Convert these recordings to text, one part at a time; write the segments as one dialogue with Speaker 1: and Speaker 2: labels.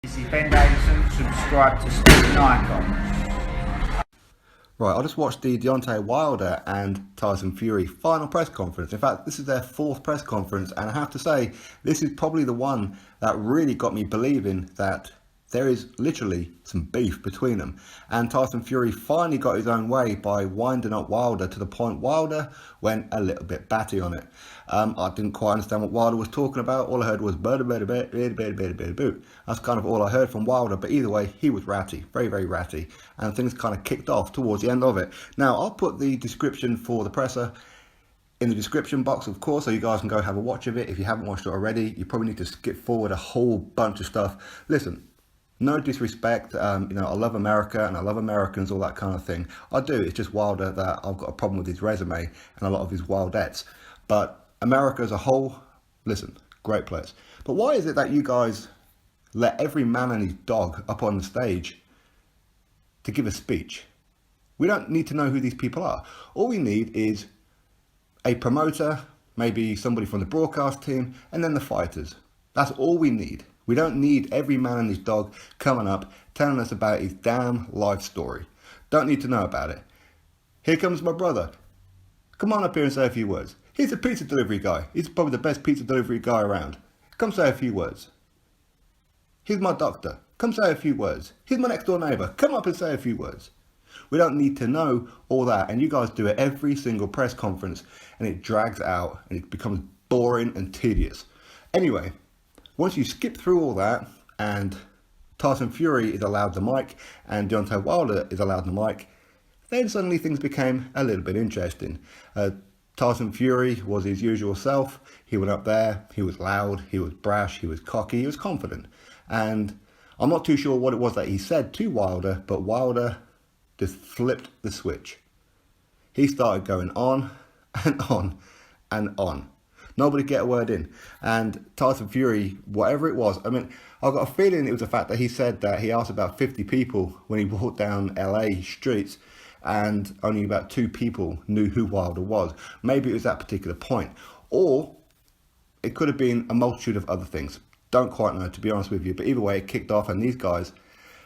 Speaker 1: This is Ben Davison. Subscribe to Steve Nine.
Speaker 2: Right, I just watched the Deontay Wilder and Tyson Fury final press conference. In fact, this is their fourth press conference, and I have to say, this is probably the one that really got me believing that there is literally some beef between them. And Tyson Fury finally got his own way by winding up Wilder to the point Wilder went a little bit batty on it. I didn't quite understand what Wilder was talking about. All I heard was boot. That's kind of all I heard from Wilder. But either way, he was ratty, very, very ratty. And things kind of kicked off towards the end of it. Now, I'll put the description for the presser in the description box, of course, so you guys can go have a watch of it. If you haven't watched it already, you probably need to skip forward a whole bunch of stuff. Listen. No disrespect, I love America and I love Americans, all that kind of thing. I do, it's just Wilder that I've got a problem with his resume and a lot of his wildettes. But America as a whole, listen, great players. But why is it that you guys let every man and his dog up on the stage to give a speech? We don't need to know who these people are. All we need is a promoter, maybe somebody from the broadcast team, and then the fighters. That's all we need. We don't need every man and his dog coming up telling us about his damn life story. Don't need to know about it. Here comes my brother. Come on up here and say a few words. He's a pizza delivery guy. He's probably the best pizza delivery guy around. Come say a few words. Here's my doctor. Come say a few words. Here's my next door neighbour. Come up and say a few words. We don't need to know all that. And you guys do it every single press conference and it drags out and it becomes boring and tedious. Anyway. Once you skip through all that and Tyson Fury is allowed the mic and Deontay Wilder is allowed the mic, then suddenly things became a little bit interesting. Tyson Fury was his usual self. He went up there, he was loud, he was brash, he was cocky, he was confident. And I'm not too sure what it was that he said to Wilder, but Wilder just flipped the switch. He started going on and on and on. Nobody get a word in. And Tyson Fury, whatever it was, I mean, I've got a feeling it was the fact that he said that he asked about 50 people when he walked down LA streets and only about 2 people knew who Wilder was. Maybe it was that particular point. Or it could have been a multitude of other things. Don't quite know, to be honest with you. But either way, it kicked off and these guys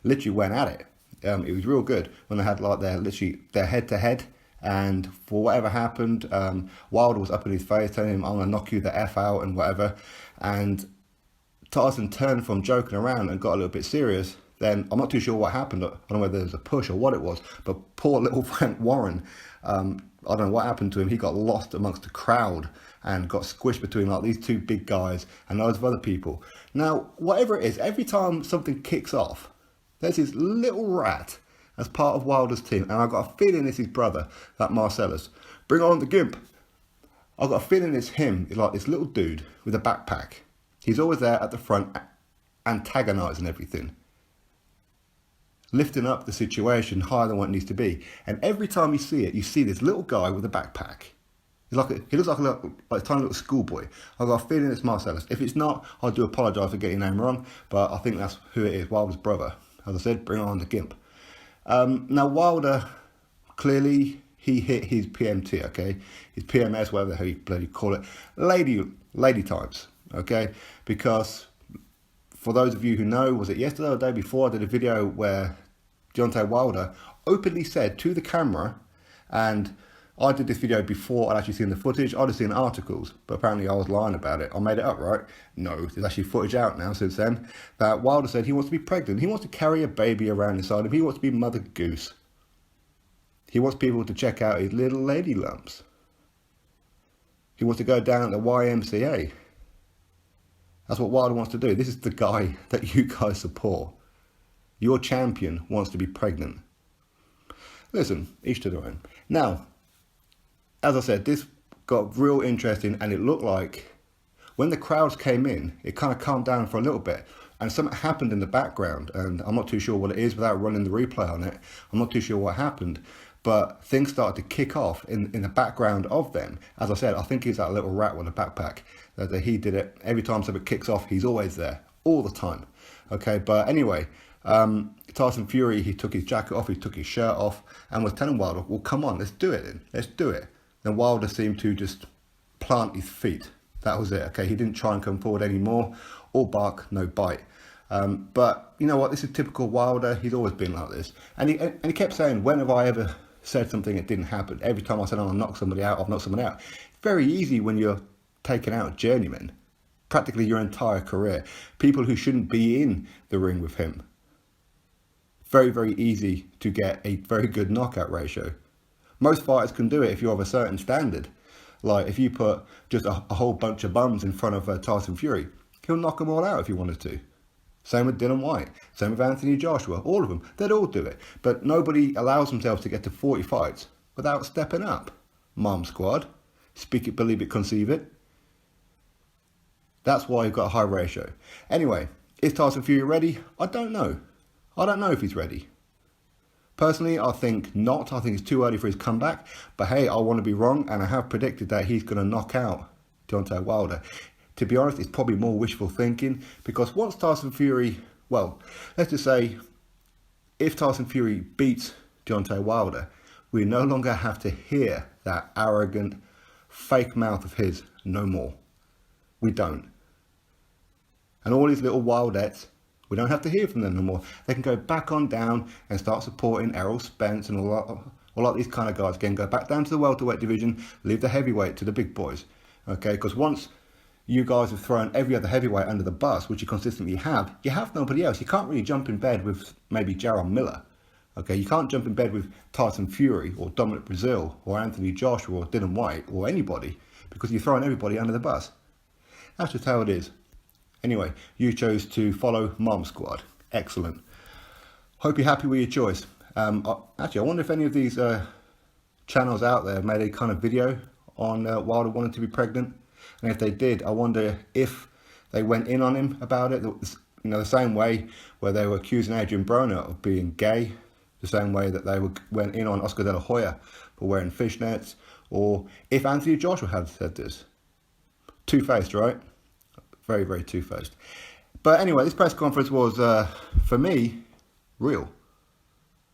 Speaker 2: literally went at it. It was real good when they had like their head-to-head. And for whatever happened, Wilder was up in his face telling him, I'm going to knock you the F out and whatever. And Tyson turned from joking around and got a little bit serious. Then I'm not too sure what happened. I don't know whether there was a push or what it was. But poor little Frank Warren, I don't know what happened to him. He got lost amongst the crowd and got squished between like these 2 big guys and loads of other people. Now, whatever it is, every time something kicks off, there's this little rat as part of Wilder's team, and I've got a feeling it's his brother, that Marcellus. Bring on the Gimp. I've got a feeling it's him. It's like this little dude with a backpack. He's always there at the front, antagonising everything, lifting up the situation higher than what it needs to be. And every time you see it, you see this little guy with a backpack. He looks like a tiny little schoolboy. I've got a feeling it's Marcellus. If it's not, I do apologise for getting your name wrong, but I think that's who it is, Wilder's brother. As I said, bring on the Gimp. Now Wilder, clearly he hit his PMT, okay? His PMS, whatever the hell you bloody call it, lady times, okay? Because for those of you who know, was it yesterday or the day before, I did a video where Deontay Wilder openly said to the camera, and I did this video before I'd actually seen the footage. I'd have seen articles, but apparently I was lying about it. I made it up, right? No, there's actually footage out now since then. That Wilder said he wants to be pregnant. He wants to carry a baby around inside him. He wants to be Mother Goose. He wants people to check out his little lady lumps. He wants to go down at the YMCA. That's what Wilder wants to do. This is the guy that you guys support. Your champion wants to be pregnant. Listen, each to their own. Now, as I said, this got real interesting and it looked like when the crowds came in, it kind of calmed down for a little bit and something happened in the background and I'm not too sure what it is without running the replay on it. I'm not too sure what happened, but things started to kick off in the background of them. As I said, I think he's that little rat with a backpack that he did it. Every time something kicks off, he's always there, all the time. Okay, but anyway, Tyson Fury, he took his jacket off, he took his shirt off and was telling Wilder, well, come on, let's do it then. Let's do it. Then Wilder seemed to just plant his feet. That was it, okay? He didn't try and come forward anymore. All bark, no bite. But you know what? This is typical Wilder. He's always been like this. And he kept saying, when have I ever said something that didn't happen? Every time I said, I'll knock somebody out, I've knocked someone out. It's very easy when you're taking out journeymen, practically your entire career, people who shouldn't be in the ring with him. Very, very easy to get a very good knockout ratio. Most fighters can do it if you're of a certain standard. Like if you put just a whole bunch of bums in front of Tyson Fury, he'll knock them all out if he wanted to. Same with Dillian Whyte, same with Anthony Joshua, all of them, they'd all do it. But nobody allows themselves to get to 40 fights without stepping up. Mom Squad, speak it, believe it, conceive it. That's why you've got a high ratio. Anyway, is Tyson Fury ready? I don't know. I don't know if he's ready. Personally, I think not. I think it's too early for his comeback. But hey, I want to be wrong, and I have predicted that he's going to knock out Deontay Wilder. To be honest, it's probably more wishful thinking, because once Tyson Fury, well, let's just say, if Tyson Fury beats Deontay Wilder, we no longer have to hear that arrogant, fake mouth of his no more. We don't. And all these little wildettes, we don't have to hear from them no more. They can go back on down and start supporting Errol Spence and all these kind of guys. Again, go back down to the welterweight division, leave the heavyweight to the big boys. Okay, because once you guys have thrown every other heavyweight under the bus, which you consistently have, you have nobody else. You can't really jump in bed with maybe Jaron Miller. Okay, you can't jump in bed with Tyson Fury or Dominic Breazeale or Anthony Joshua or Dillian Whyte or anybody, because you're throwing everybody under the bus. That's just how it is. Anyway, you chose to follow Mom Squad. Excellent. Hope you're happy with your choice. Actually, I wonder if any of these channels out there made a kind of video on Wilder wanting to be pregnant. And if they did, I wonder if they went in on him about it. You know, the same way where they were accusing Adrian Broner of being gay, the same way that they went in on Oscar De La Hoya for wearing fishnets, or if Anthony Joshua had said this. Two-faced, right? Very, very two-faced. But anyway, this press conference was, for me, real.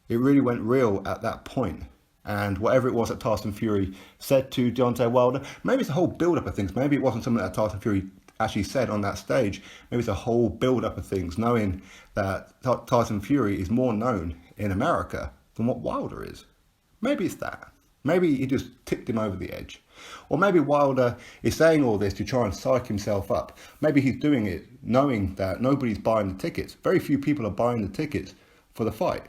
Speaker 2: It really went real at that point. And whatever it was that Tyson Fury said to Deontay Wilder, maybe it's a whole build-up of things. Maybe it wasn't something that Tyson Fury actually said on that stage. Maybe it's a whole build-up of things, knowing that Tyson Fury is more known in America than what Wilder is. Maybe it's that. Maybe he just tipped him over the edge. Or maybe Wilder is saying all this to try and psych himself up. Maybe he's doing it knowing that nobody's buying the tickets. Very few people are buying the tickets for the fight.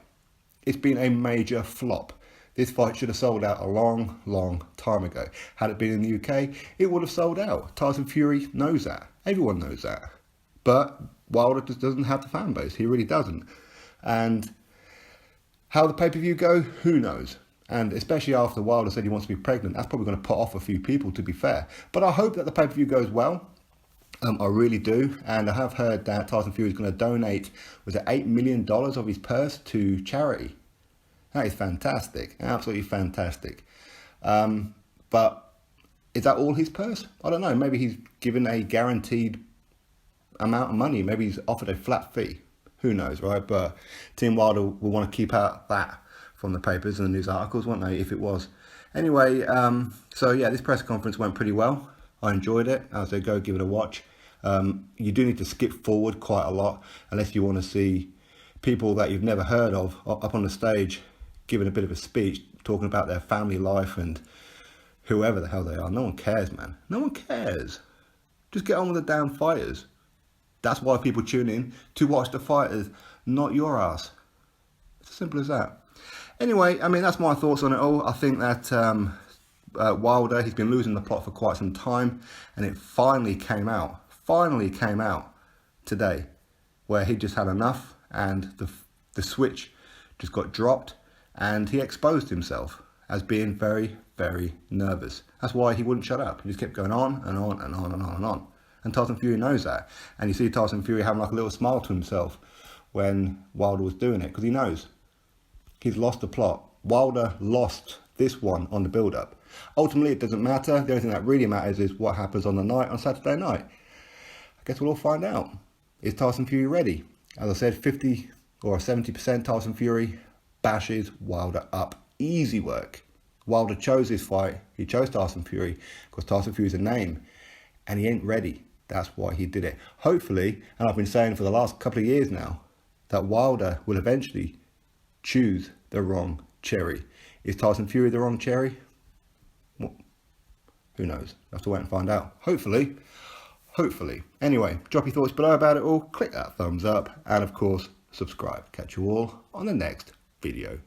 Speaker 2: It's been a major flop. This fight should have sold out a long, long time ago. Had it been in the UK, it would have sold out. Tyson Fury knows that. Everyone knows that. But Wilder just doesn't have the fan base. He really doesn't. And how the pay-per-view go, who knows? And especially after Wilder said he wants to be pregnant, that's probably going to put off a few people, to be fair. But I hope that the pay-per-view goes well. I really do. And I have heard that Tyson Fury is going to donate, was it $8 million of his purse to charity? That is fantastic. Absolutely fantastic. But is that all his purse? I don't know. Maybe he's given a guaranteed amount of money. Maybe he's offered a flat fee. Who knows, right? But Team Wilder will want to keep out that from the papers and the news articles, won't they, if it was. Anyway, so yeah, this press conference went pretty well. I enjoyed it. I said go give it a watch. You do need to skip forward quite a lot unless you want to see people that you've never heard of up on the stage giving a bit of a speech, talking about their family life and whoever the hell they are. No one cares, man. No one cares. Just get on with the damn fighters. That's why people tune in, to watch the fighters, not your ass. It's as simple as that. Anyway, I mean, that's my thoughts on it all. I think that Wilder, he's been losing the plot for quite some time, and it finally came out today, where he just had enough, and the switch just got dropped, and he exposed himself as being very, very nervous. That's why he wouldn't shut up. He just kept going on and on and on and on and on. And Tyson Fury knows that. And you see Tyson Fury having like a little smile to himself when Wilder was doing it, because he knows he's lost the plot. Wilder lost this one on the build-up. Ultimately, it doesn't matter. The only thing that really matters is what happens on the night, on Saturday night. I guess we'll all find out. Is Tyson Fury ready? As I said, 50 or 70% Tyson Fury bashes Wilder up. Easy work. Wilder chose this fight. He chose Tyson Fury because Tyson Fury's a name, and he ain't ready. That's why he did it. Hopefully, and I've been saying for the last couple of years now, that Wilder will eventually choose the wrong cherry. Is Tyson Fury the wrong cherry? Well, who knows? We'll have to wait and find out. Hopefully. Anyway, drop your thoughts below about it all. Click that thumbs up. And of course, subscribe. Catch you all on the next video.